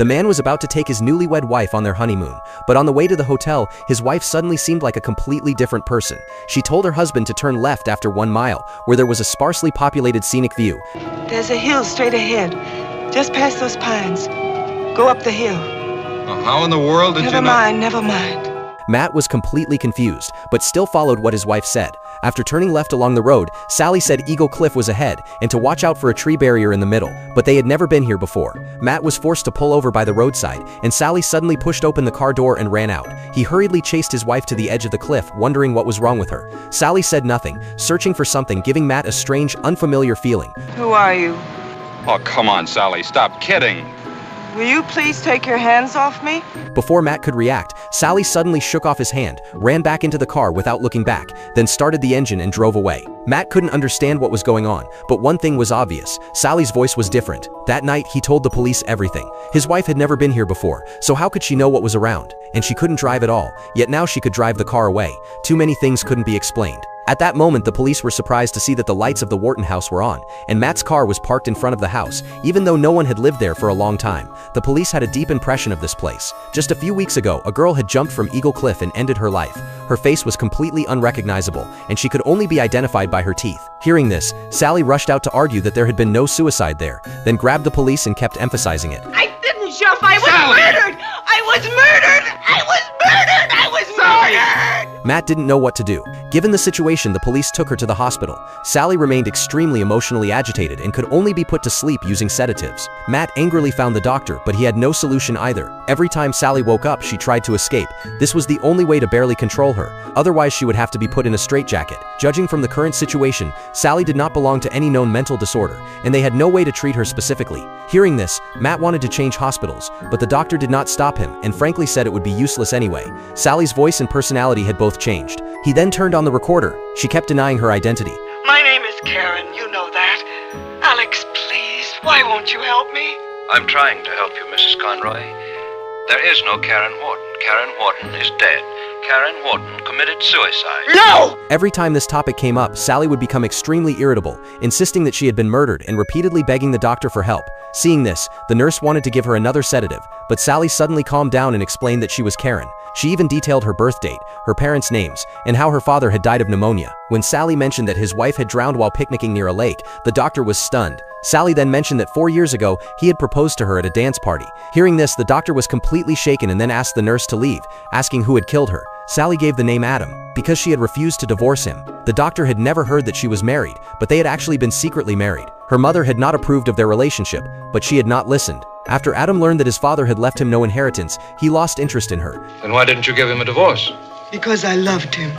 The man was about to take his newlywed wife on their honeymoon, but on the way to the hotel, his wife suddenly seemed like a completely different person. She told her husband to turn left after 1 mile, where there was a sparsely populated scenic view. There's a hill straight ahead, just past those pines. Go up the hill. How in the world did you know? Never mind. Matt was completely confused, but still followed what his wife said. After turning left along the road, Sally said Eagle Cliff was ahead and to watch out for a tree barrier in the middle, but they had never been here before. Matt was forced to pull over by the roadside, and Sally suddenly pushed open the car door and ran out. He hurriedly chased his wife to the edge of the cliff, wondering what was wrong with her. Sally said nothing, searching for something, giving Matt a strange, unfamiliar feeling. Who are you? Oh, come on, Sally, stop kidding. Will you please take your hands off me? Before Matt could react, Sally suddenly shook off his hand, ran back into the car without looking back, then started the engine and drove away. Matt couldn't understand what was going on, but one thing was obvious: Sally's voice was different. That night, he told the police everything. His wife had never been here before, so how could she know what was around? And she couldn't drive at all, yet now she could drive the car away. Too many things couldn't be explained. At that moment, the police were surprised to see that the lights of the Wharton house were on, and Matt's car was parked in front of the house, even though no one had lived there for a long time. The police had a deep impression of this place. Just a few weeks ago, a girl had jumped from Eagle Cliff and ended her life. Her face was completely unrecognizable, and she could only be identified by her teeth. Hearing this, Sally rushed out to argue that there had been no suicide there, then grabbed the police and kept emphasizing it. I didn't jump. I was murdered. I was murdered. I was murdered. I was murdered. Matt didn't know what to do. Given the situation, the police took her to the hospital. Sally remained extremely emotionally agitated and could only be put to sleep using sedatives. Matt angrily found the doctor, but he had no solution either. Every time Sally woke up, she tried to escape. This was the only way to barely control her. Otherwise, she would have to be put in a straitjacket. Judging from the current situation, Sally did not belong to any known mental disorder, and they had no way to treat her specifically. Hearing this, Matt wanted to change hospitals, but the doctor did not stop him and frankly said it would be useless anyway. Sally's voice and personality had both changed. He then turned on the recorder. She kept denying her identity. My name is Karen, you know that. Alex, please, why won't you help me? I'm trying to help you, Mrs. Conroy. There is no Karen Wharton. Karen Wharton is dead. Karen Wharton committed suicide. No! Every time this topic came up, Sally would become extremely irritable, insisting that she had been murdered and repeatedly begging the doctor for help. Seeing this, the nurse wanted to give her another sedative, but Sally suddenly calmed down and explained that she was Karen. She even detailed her birth date, her parents' names, and how her father had died of pneumonia. When Sally mentioned that his wife had drowned while picnicking near a lake, the doctor was stunned. Sally then mentioned that 4 years ago, he had proposed to her at a dance party. Hearing this, the doctor was completely shaken and then asked the nurse to leave, asking who had killed her. Sally gave the name Adam, because she had refused to divorce him. The doctor had never heard that she was married, but they had actually been secretly married. Her mother had not approved of their relationship, but she had not listened. After Adam learned that his father had left him no inheritance, he lost interest in her. Then why didn't you give him a divorce? Because I loved him.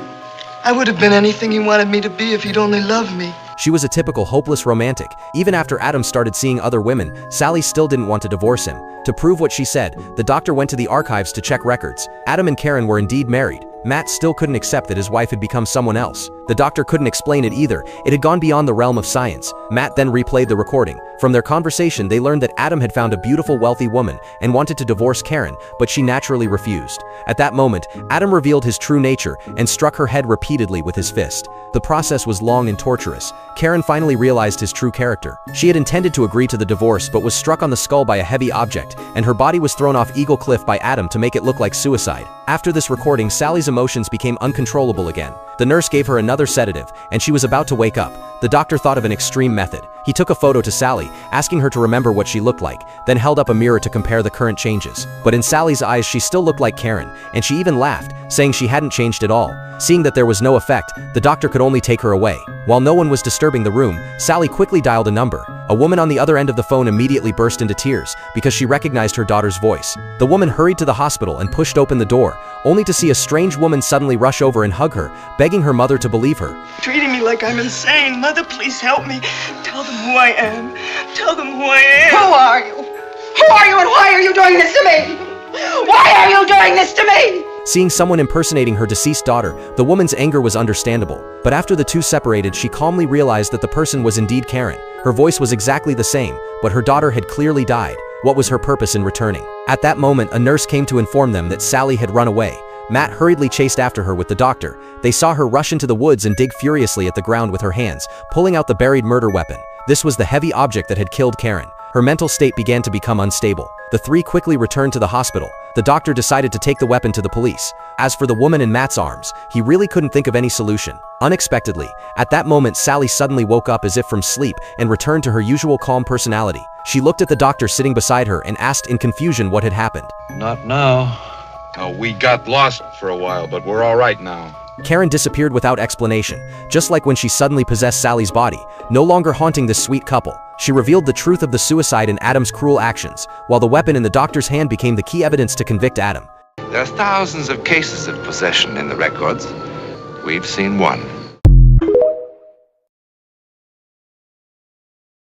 I would have been anything he wanted me to be if he'd only loved me. She was a typical hopeless romantic. Even after Adam started seeing other women, Sally still didn't want to divorce him. To prove what she said, the doctor went to the archives to check records. Adam and Karen were indeed married. Matt still couldn't accept that his wife had become someone else. The doctor couldn't explain it either. It had gone beyond the realm of science. Matt then replayed the recording. From their conversation, they learned that Adam had found a beautiful, wealthy woman and wanted to divorce Karen, but she naturally refused. At that moment, Adam revealed his true nature and struck her head repeatedly with his fist. The process was long and torturous. Karen finally realized his true character. She had intended to agree to the divorce but was struck on the skull by a heavy object, and her body was thrown off Eagle Cliff by Adam to make it look like suicide. After this recording, Sally's emotions became uncontrollable again. The nurse gave her another sedative, and she was about to wake up. The doctor thought of an extreme method. He took a photo to Sally, asking her to remember what she looked like, then held up a mirror to compare the current changes. But in Sally's eyes, she still looked like Karen, and she even laughed, saying she hadn't changed at all. Seeing that there was no effect, the doctor could only take her away. While no one was disturbing the room, Sally quickly dialed a number. A woman on the other end of the phone immediately burst into tears because she recognized her daughter's voice. The woman hurried to the hospital and pushed open the door, only to see a strange woman suddenly rush over and hug her, begging her mother to believe her. Treating me like I'm insane. Mother, please help me. Tell them who I am. Tell them who I am. Who are you? Who are you and why are you doing this to me? Why are you doing this to me? Seeing someone impersonating her deceased daughter, the woman's anger was understandable. But after the two separated, she calmly realized that the person was indeed Karen. Her voice was exactly the same, but her daughter had clearly died. What was her purpose in returning? At that moment, a nurse came to inform them that Sally had run away. Matt hurriedly chased after her with the doctor. They saw her rush into the woods and dig furiously at the ground with her hands, pulling out the buried murder weapon. This was the heavy object that had killed Karen. Her mental state began to become unstable. The three quickly returned to the hospital. The doctor decided to take the weapon to the police. As for the woman in Matt's arms, he really couldn't think of any solution. Unexpectedly, at that moment Sally suddenly woke up as if from sleep and returned to her usual calm personality. She looked at the doctor sitting beside her and asked in confusion what had happened. Not now. Oh, we got lost for a while, but we're all right now. Karen disappeared without explanation, just like when she suddenly possessed Sally's body, no longer haunting this sweet couple. She revealed the truth of the suicide and Adam's cruel actions, while the weapon in the doctor's hand became the key evidence to convict Adam. There are thousands of cases of possession in the records. We've seen one.